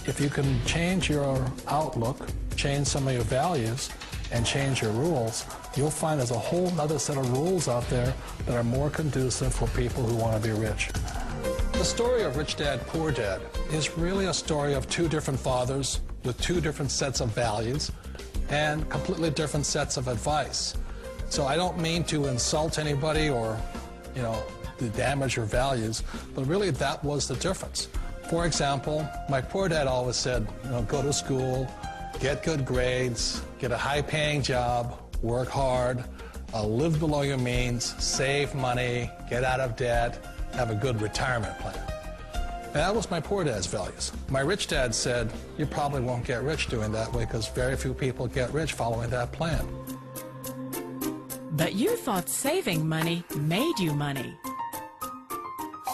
If you can change your outlook, change some of your values, and change your rules, you'll find there's a whole other set of rules out there that are more conducive for people who want to be rich. The story of Rich Dad, Poor Dad is really a story of two different fathers with two different sets of values and completely different sets of advice. So I don't mean to insult anybody or, to damage your values, but really that was the difference. For example, my poor dad always said, go to school, get good grades, get a high-paying job, work hard, live below your means, save money, get out of debt, have a good retirement plan. And that was my poor dad's values. My rich dad said, you probably won't get rich doing that way because very few people get rich following that plan. But you thought saving money made you money.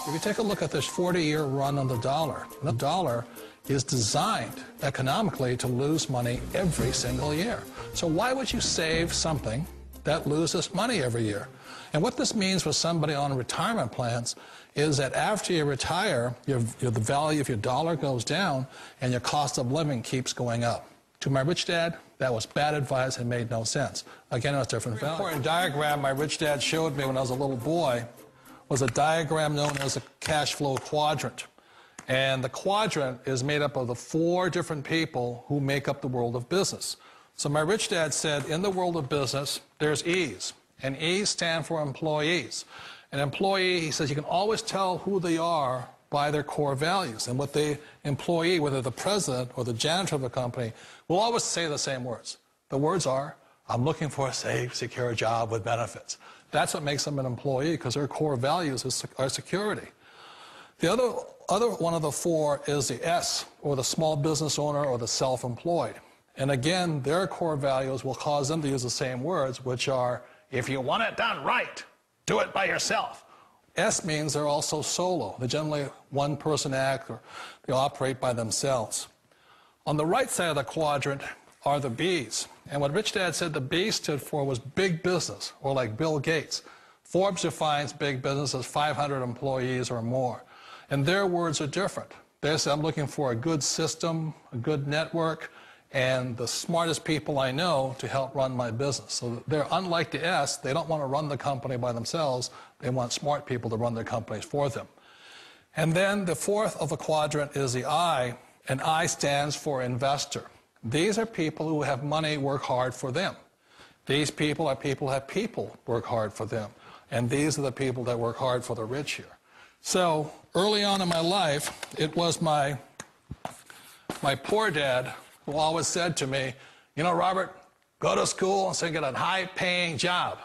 If you take a look at this 40-year run on the dollar is designed economically to lose money every single year. So why would you save something that loses money every year? And what this means for somebody on retirement plans is that after you retire, the value of your dollar goes down and your cost of living keeps going up. To my rich dad, that was bad advice and made no sense. Again, it was different value. An important diagram my rich dad showed me when I was a little boy was a diagram known as a cash flow quadrant. And the quadrant is made up of the four different people who make up the world of business. So my rich dad said, in the world of business, there's E's. And E's stand for employees. An employee, he says, you can always tell who they are by their core values. And what the employee, whether the president or the janitor of the company, will always say the same words. The words are, I'm looking for a safe, secure job with benefits. That's what makes them an employee, because their core values are security. The other one of the four is the S, or the small business owner or the self-employed. And again, their core values will cause them to use the same words, which are, if you want it done right, do it by yourself. S means they're also solo. They're generally one-person act, or they operate by themselves. On the right side of the quadrant are the B's. And what Rich Dad said the B stood for was big business, or like Bill Gates. Forbes defines big business as 500 employees or more. And their words are different. They say, I'm looking for a good system, a good network, and the smartest people I know to help run my business. So they're unlike the S. They don't want to run the company by themselves. They want smart people to run their companies for them. And then the fourth of the quadrant is the I, and I stands for investor. These are people who have money work hard for them. These people are people who have people work hard for them. And these are the people that work hard for the rich here. So early on in my life, it was my poor dad who always said to me, Robert, go to school and get a high-paying job.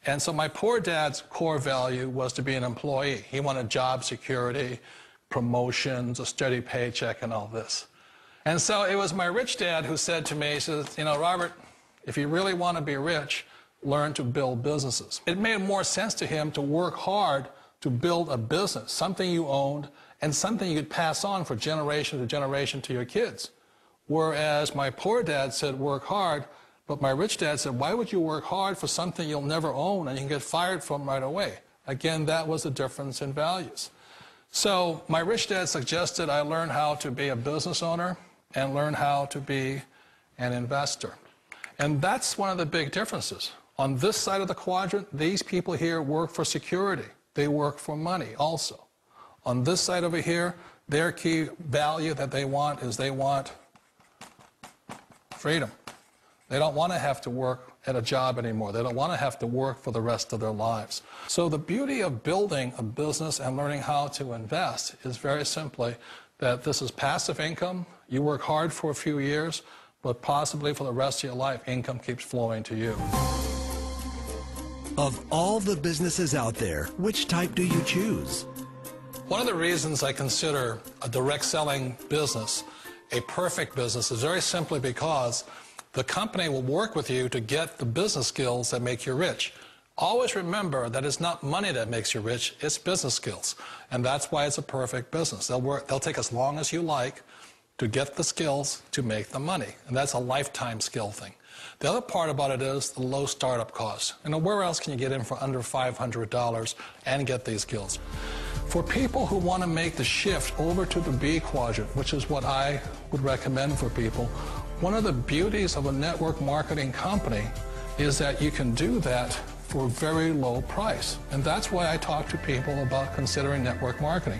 And so my poor dad's core value was to be an employee. He wanted job security, promotions, a steady paycheck, and all this. And so it was my rich dad who said to me, he says, Robert, if you really want to be rich, learn to build businesses. It made more sense to him to work hard to build a business, something you owned, and something you could pass on for generation to generation to your kids. Whereas my poor dad said, work hard, but my rich dad said, why would you work hard for something you'll never own and you can get fired from right away? Again, that was the difference in values. So my rich dad suggested I learn how to be a business owner and learn how to be an investor. And that's one of the big differences. On this side of the quadrant, these people here work for security. They work for money also. On this side over here, their key value that they want is they want freedom. They don't want to have to work at a job anymore. They don't want to have to work for the rest of their lives. So the beauty of building a business and learning how to invest is very simply that this is passive income. You work hard for a few years, but possibly for the rest of your life, income keeps flowing to you. Of all the businesses out there, which type do you choose? One of the reasons I consider a direct selling business a perfect business is very simply because the company will work with you to get the business skills that make you rich. Always remember that it's not money that makes you rich, it's business skills. And that's why it's a perfect business. They'll take as long as you like to get the skills to make the money. And that's a lifetime skill thing. The other part about it is the low startup cost. Where else can you get in for under $500 and get these skills? For people who want to make the shift over to the B quadrant, which is what I would recommend for people, one of the beauties of a network marketing company is that you can do that for a very low price. And that's why I talk to people about considering network marketing.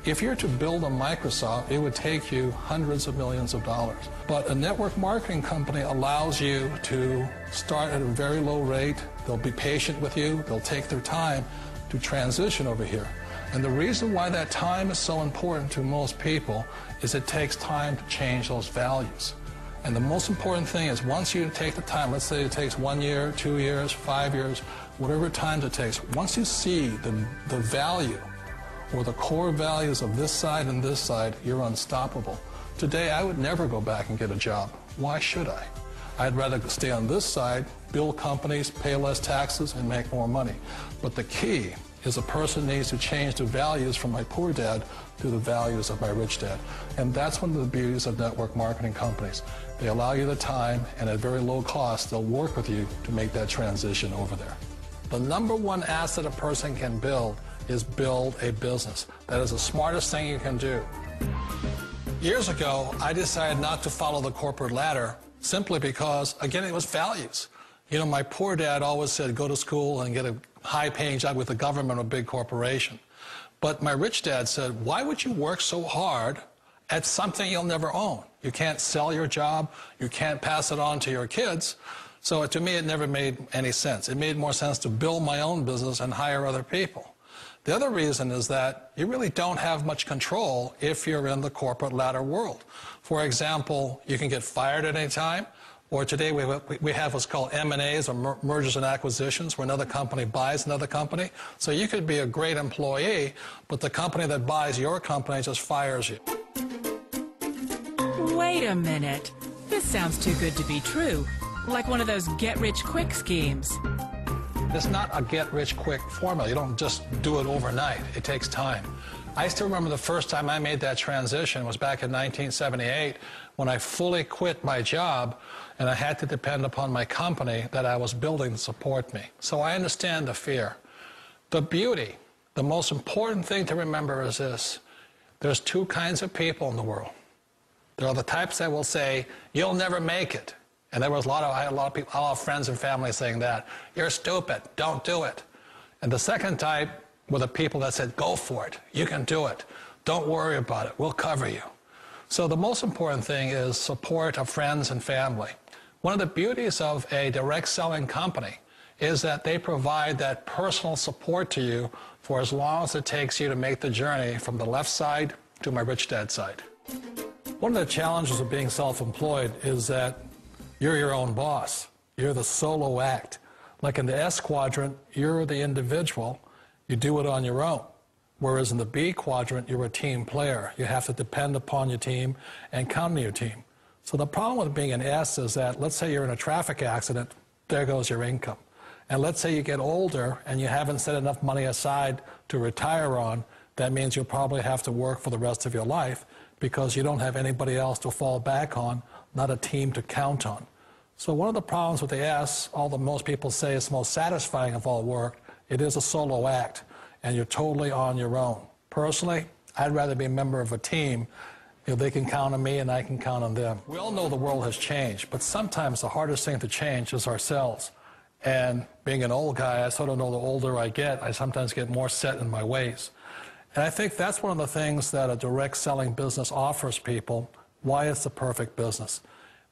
If you're to build a Microsoft, it would take you hundreds of millions of dollars. But a network marketing company allows you to start at a very low rate. They'll be patient with you. They'll take their time to transition over here. And the reason why that time is so important to most people is it takes time to change those values. And the most important thing is once you take the time, let's say it takes 1 year, 2 years, 5 years, whatever time it takes, once you see the value or the core values of this side and this side, you're unstoppable. Today, I would never go back and get a job. Why should I? I'd rather stay on this side, build companies, pay less taxes, and make more money. But the key is a person needs to change the values from my poor dad to the values of my rich dad. And that's one of the beauties of network marketing companies. They allow you the time, and at very low cost, they'll work with you to make that transition over there. The number one asset a person can build is build a business. That is the smartest thing you can do. Years ago, I decided not to follow the corporate ladder simply because, again, it was values. You know, my poor dad always said, go to school and get a high-paying job with the government or a big corporation. But my rich dad said, why would you work so hard at something you'll never own? You can't sell your job. You can't pass it on to your kids. So to me, it never made any sense. It made more sense to build my own business and hire other people. The other reason is that you really don't have much control if you're in the corporate ladder world. For example, you can get fired at any time. Or today we have what's called M&As, or mergers and acquisitions, where another company buys another company. So you could be a great employee, but the company that buys your company just fires you. Wait a minute. This sounds too good to be true. Like one of those get-rich-quick schemes. It's not a get-rich-quick formula. You don't just do it overnight. It takes time. I still remember the first time I made that transition was back in 1978 when I fully quit my job and I had to depend upon my company that I was building to support me. So I understand the fear. The beauty, the most important thing to remember is this. There's two kinds of people in the world. There are the types that will say, you'll never make it. And there was I had a lot of friends and family saying that. You're stupid, don't do it. And the second type were the people that said, go for it, you can do it. Don't worry about it, we'll cover you. So the most important thing is support of friends and family. One of the beauties of a direct selling company is that they provide that personal support to you for as long as it takes you to make the journey from the left side to my rich dad side. One of the challenges of being self-employed is that you're your own boss. You're the solo act. Like in the S quadrant, you're the individual. You do it on your own. Whereas in the B quadrant, you're a team player. You have to depend upon your team and count on your team. So the problem with being an S is that, let's say you're in a traffic accident, there goes your income. And let's say you get older and you haven't set enough money aside to retire on, that means you'll probably have to work for the rest of your life because you don't have anybody else to fall back on, not a team to count on. So one of the problems with the S, although most people say it's the most satisfying of all work, it is a solo act, and you're totally on your own. Personally, I'd rather be a member of a team. You know, they can count on me and I can count on them. We all know the world has changed, but sometimes the hardest thing to change is ourselves. And being an old guy, I sort of know the older I get, I sometimes get more set in my ways. And I think that's one of the things that a direct selling business offers people, why it's the perfect business.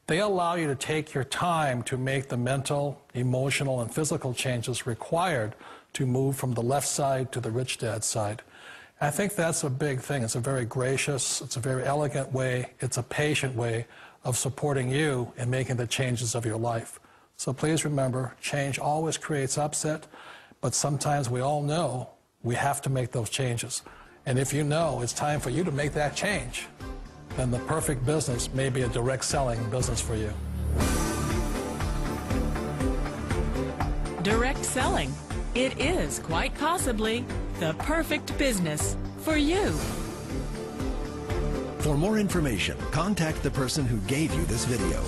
They allow you to take your time to make the mental, emotional, and physical changes required to move from the left side to the rich dad side. I think that's a big thing. It's a very gracious, it's a very elegant way, it's a patient way of supporting you in making the changes of your life. So please remember, change always creates upset, but sometimes we all know we have to make those changes. And if you know it's time for you to make that change, then the perfect business may be a direct selling business for you. Direct selling. It is quite possibly the perfect business for you. For more information, contact the person who gave you this video.